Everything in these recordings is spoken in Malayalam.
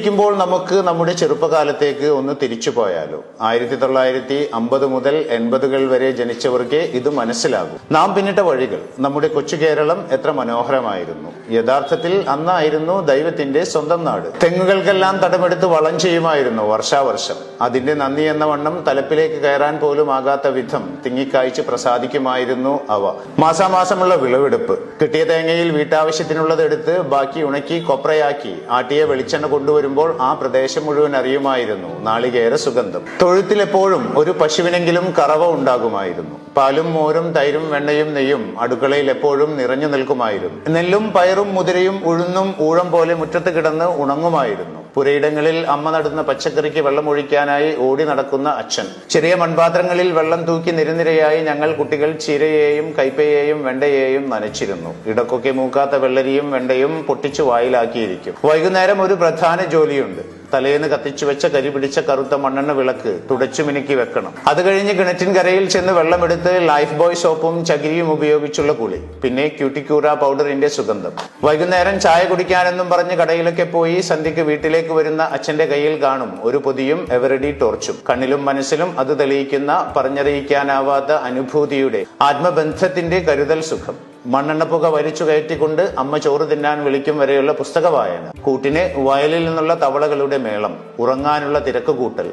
ഇരിക്കുമ്പോൾ നമുക്ക് നമ്മുടെ ചെറുപ്പകാലത്തേക്ക് ഒന്ന് തിരിച്ചു പോയാലോ? 1950 മുതൽ 80 വരെ ജനിച്ചവർക്ക് ഇത് മനസ്സിലാകും. നാം പിന്നിട്ട വഴികൾ, നമ്മുടെ കൊച്ചു കേരളം എത്ര മനോഹരമായിരുന്നു. യഥാർത്ഥത്തിൽ അന്നായിരുന്നു ദൈവത്തിന്റെ സ്വന്തം നാട്. തെങ്ങുകൾക്കെല്ലാം തടമെടുത്ത് വളം ചെയ്യുമായിരുന്നു വർഷാവർഷം. അതിന്റെ നന്ദി എന്ന വണ്ണം തലപ്പിലേക്ക് കയറാൻ പോലും ആകാത്ത വിധം തിങ്ങിക്കായ്ച്ച് പ്രസാദിക്കുമായിരുന്നു അവ. മാസാമാസമുള്ള വിളവെടുപ്പ്. കിട്ടിയ തേങ്ങയിൽ വീട്ടാവശ്യത്തിനുള്ളത് എടുത്ത് ബാക്കി ഉണക്കി കൊപ്രയാക്കി ആട്ടിയ വെളിച്ചെണ്ണ കൊണ്ടുവരുമ്പോൾ ആ പ്രദേശം മുഴുവൻ അറിയുമായിരുന്നു നാളികേര സുഗന്ധം. തൊഴുത്തിലെപ്പോഴും ഒരു പശുവിനെങ്കിലും കറവ ഉണ്ടാകുമായിരുന്നു. പാലും മോരും തൈരും വെണ്ണയും നെയ്യും അടുക്കളയിൽ എപ്പോഴും നിറഞ്ഞു നിൽക്കുമായിരുന്നു. നെല്ലും പയറും മുതിരയും ഉഴുന്നും ഊഴം പോലെ മുറ്റത്ത് കിടന്ന് ഉണങ്ങുമായിരുന്നു. പുരയിടങ്ങളിൽ അമ്മ നടുന്ന പച്ചക്കറിക്ക് വെള്ളമൊഴിക്കാനായി ഓടി നടക്കുന്ന അച്ഛൻ. ചെറിയ മൺപാത്രങ്ങളിൽ വെള്ളം തൂക്കി നിരനിരയായി ഞങ്ങൾ കുട്ടികൾ ചീരയെയും കൈപ്പയെയും വെണ്ടയെയും നനച്ചിരുന്നു. ഇടക്കൊക്കെ മൂക്കാത്ത വെള്ളരിയും വെണ്ടയും പൊട്ടിച്ചു വായിലാക്കിയിരിക്കും. വൈകുന്നേരം ഒരു പ്രധാന ജോലിയുണ്ട്. തലേന്ന് കത്തിച്ചു വെച്ച കരി പിടിച്ച കറുത്ത മണ്ണെണ്ണ വിളക്ക് തുടച്ചു മിനുക്കി വെക്കണം. അത് കഴിഞ്ഞ് കിണറ്റിൻ കരയിൽ ചെന്ന് വെള്ളമെടുത്ത് ലൈഫ് ബോയ് സോപ്പും ചകിരിയും ഉപയോഗിച്ചുള്ള കുളി. പിന്നെ ക്യൂട്ടിക്യൂറ പൗഡറിന്റെ സുഗന്ധം. വൈകുന്നേരം ചായ കുടിക്കാനെന്നും പറഞ്ഞ് കടയിലൊക്കെ പോയി സന്ധ്യക്ക് വീട്ടിലേക്ക് വരുന്ന അച്ഛന്റെ കയ്യിൽ കാണും ഒരു പൊതിയും എവറഡി ടോർച്ചും. കണ്ണിലും മനസ്സിലും അത് തെളിയിക്കുന്ന പറഞ്ഞറിയിക്കാനാവാത്ത അനുഭൂതിയുടെ ആത്മബന്ധത്തിന്റെ കരുതൽ സുഖം. മണ്ണെണ്ണപ്പുക വലിച്ചു കയറ്റിക്കൊണ്ട് അമ്മ ചോറ് തിന്നാൻ വിളിക്കും വരെയുള്ള പുസ്തക വായന. കൂട്ടിന് വയലിൽ നിന്നുള്ള തവളകളുടെ മേളം. ഉറങ്ങാനുള്ള തിരക്ക് കൂട്ടൽ.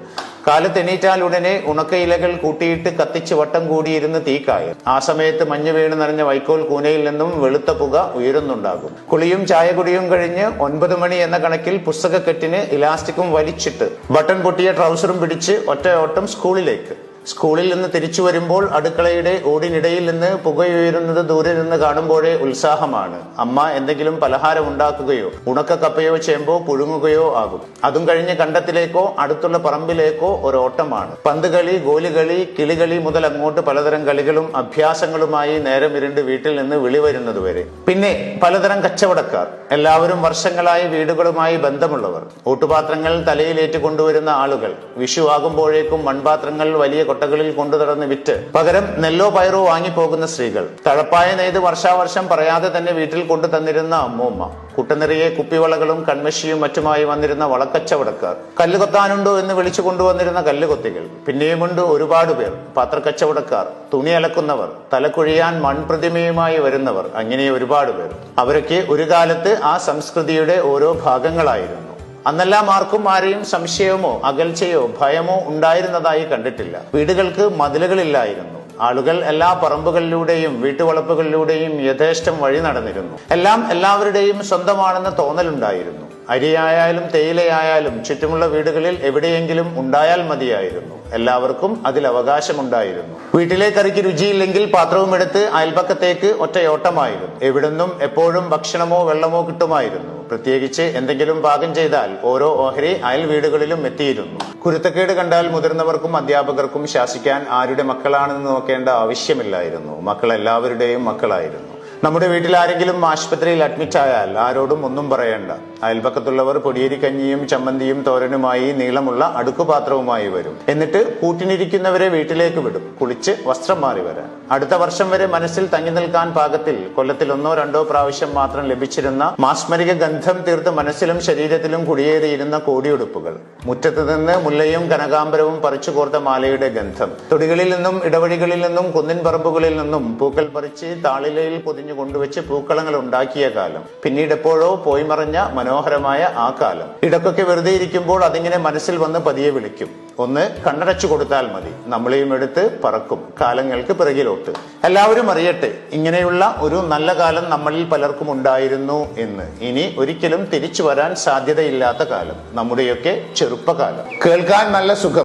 കാലത്തെണീറ്റാൽ ഉടനെ ഉണക്കയിലകൾ കൂട്ടിയിട്ട് കത്തിച്ച് വട്ടം കൂടിയിരുന്ന് തീക്കായൽ. ആ സമയത്ത് മഞ്ഞ് വീണ് നിറഞ്ഞ വൈക്കോൽ കൂനയിൽ നിന്നും വെളുത്ത പുക ഉയരുന്നുണ്ടാകും. കുളിയും ചായകുടിയും കഴിഞ്ഞ് 9 മണി എന്ന കണക്കിൽ പുസ്തകക്കെട്ടിന് ഇലാസ്റ്റിക്കും വലിച്ചിട്ട് ബട്ടൺ പൊട്ടിയ ട്രൗസറും പിടിച്ച് ഒറ്റ ഓട്ടം സ്കൂളിലേക്ക്. സ്കൂളിൽ നിന്ന് തിരിച്ചു വരുമ്പോൾ അടുക്കളയുടെ ഓടിനിടയിൽ നിന്ന് പുകയുയരുന്നത് ദൂരെ നിന്ന് കാണുമ്പോഴേ ഉത്സാഹമാണ്. അമ്മ എന്തെങ്കിലും പലഹാരം ഉണ്ടാക്കുകയോ ഉണക്ക കപ്പയോ ചേമ്പോ പുഴുങ്ങുകയോ ആകും. അതും കഴിഞ്ഞ് കണ്ടത്തിലേക്കോ അടുത്തുള്ള പറമ്പിലേക്കോ ഒരോട്ടമാണ്. പന്തുകളി, ഗോലികളി, കിളികളി മുതൽ അങ്ങോട്ട് പലതരം കളികളും അഭ്യാസങ്ങളുമായി നേരം ഇരുണ്ട് വീട്ടിൽ നിന്ന് വിളി വരുന്നതുവരെ. പിന്നെ പലതരം കച്ചവടക്കാർ. എല്ലാവരും വർഷങ്ങളായി വീടുകളുമായി ബന്ധമുള്ളവർ. ഓട്ടുപാത്രങ്ങൾ തലയിലേറ്റ് കൊണ്ടുവരുന്ന ആളുകൾ. വിഷു ആകുമ്പോഴേക്കും മൺപാത്രങ്ങൾ വലിയ കൊട്ടകളിൽ കൊണ്ടു നടന്ന് വിറ്റ് പകരം നെല്ലോ പയറോ വാങ്ങിപ്പോകുന്ന സ്ത്രീകൾ. തഴപ്പായ നെയ്ത് വർഷാവർഷം പറയാതെ തന്നെ വീട്ടിൽ കൊണ്ടു തന്നിരുന്ന അമ്മൂമ്മ. കുട്ടനിറയെ കുപ്പിവളകളും കൺമഷിയും മറ്റുമായി വന്നിരുന്ന വളക്കച്ചവടക്കാർ. കല്ല് കൊത്താനുണ്ടോ എന്ന് വിളിച്ചു കൊണ്ടുവന്നിരുന്ന കല്ലുകൊത്തികൾ. പിന്നെയുമുണ്ട് ഒരുപാട് പേർ. പാത്രക്കച്ചവടക്കാർ, തുണി അലക്കുന്നവർ, തലക്കുഴിയാൻ മൺപ്രതിമയുമായി വരുന്നവർ, അങ്ങനെ ഒരുപാട് പേർ. അവരൊക്കെ ഒരു കാലത്ത് ആ സംസ്കൃതിയുടെ ഓരോ ഭാഗങ്ങളായിരുന്നു. അന്നെല്ലാം ആർക്കും ആരെയും സംശയമോ അകൽച്ചയോ ഭയമോ ഉണ്ടായിരുന്നതായി കണ്ടിട്ടില്ല. വീടുകൾക്ക് മതിലുകളില്ലായിരുന്നു. ആളുകൾ എല്ലാ പറമ്പുകളിലൂടെയും വീട്ടുവളപ്പുകളിലൂടെയും യഥേഷ്ടം വഴി നടന്നിരുന്നു. എല്ലാം എല്ലാവരുടെയും സ്വന്തമാണെന്ന് തോന്നലുണ്ടായിരുന്നു. അരിയായാലും തേയിലയായാലും ചുറ്റുമുള്ള വീടുകളിൽ എവിടെയെങ്കിലും ഉണ്ടായാൽ മതിയായിരുന്നു. എല്ലാവർക്കും അതിൽ അവകാശമുണ്ടായിരുന്നു. വീട്ടിലെ കറിക്ക് രുചിയില്ലെങ്കിൽ പാത്രവും എടുത്ത് അയൽപക്കത്തേക്ക് ഒറ്റയോട്ടമായിരുന്നു. എവിടുന്നും എപ്പോഴും ഭക്ഷണമോ വെള്ളമോ കിട്ടുമായിരുന്നു. പ്രത്യേകിച്ച് എന്തെങ്കിലും പാകം ചെയ്താൽ ഓരോ ഓഹരി അയൽ വീടുകളിലും എത്തിയിരുന്നു. കുരുത്തക്കേട് കണ്ടാൽ മുതിർന്നവർക്കും അധ്യാപകർക്കും ശാസിക്കാൻ ആരുടെ മക്കളാണെന്ന് നോക്കേണ്ട ആവശ്യമില്ലായിരുന്നു. മക്കൾ എല്ലാവരുടെയും മക്കളായിരുന്നു. നമ്മുടെ വീട്ടിൽ ആരെങ്കിലും ആശുപത്രിയിൽ അഡ്മിറ്റ് ആയാൽ ആരോടും ഒന്നും പറയണ്ട. അയൽപക്കത്തുള്ളവർ പൊടിയേരി കഞ്ഞിയും ചമ്മന്തിയും തോരനുമായി നീളമുള്ള അടുക്കുപാത്രവുമായി വരും. എന്നിട്ട് കൂട്ടിനിരിക്കുന്നവരെ വീട്ടിലേക്ക് വിടും, കുളിച്ച് വസ്ത്രം മാറി വരാൻ. അടുത്ത വർഷം വരെ മനസ്സിൽ തങ്ങി നിൽക്കാൻ പാകത്തിൽ കൊല്ലത്തിൽ 1-2 പ്രാവശ്യം മാത്രം ലഭിച്ചിരുന്ന മാസ്മരിക ഗന്ധം തീർത്ത് മനസ്സിലും ശരീരത്തിലും കുടിയേറിയിരുന്ന കോടിയുടുപ്പുകൾ. മുറ്റത്ത് നിന്ന് മുല്ലയും കനകാംബരവും പറിച്ചു കോർത്ത മാലയുടെ ഗന്ധം. തൊടികളിൽ നിന്നും ഇടവഴികളിൽ നിന്നും കുന്നിൻ പറമ്പുകളിൽ നിന്നും പൂക്കൾ പറിച്ച് താളിലയിൽ പൊതിഞ്ഞു കൊണ്ടുവച്ച് പൂക്കളങ്ങൾ ഉണ്ടാക്കിയ കാലം. പിന്നീട് എപ്പോഴോ പോയി മറഞ്ഞ മനോഹരമായ ആ കാലം. ഇടക്കൊക്കെ വെറുതെ ഇരിക്കുമ്പോൾ അതിങ്ങനെ മനസ്സിൽ വന്ന് പതിയെ വിളിക്കും. ഒന്ന് കണ്ണടച്ചു കൊടുത്താൽ മതി, നമ്മളെയും എടുത്ത് പറക്കും കാലങ്ങൾക്ക് പിറകിലോട്ട്. എല്ലാവരും അറിയട്ടെ, ഇങ്ങനെയുള്ള ഒരു നല്ല കാലം നമ്മളിൽ പലർക്കും ഉണ്ടായിരുന്നു എന്ന്. ഇനി ഒരിക്കലും തിരിച്ചു വരാൻ സാധ്യതയില്ലാത്ത കാലം, നമ്മുടെയൊക്കെ ചെറുപ്പകാലം. കേൾക്കാൻ നല്ല സുഖം.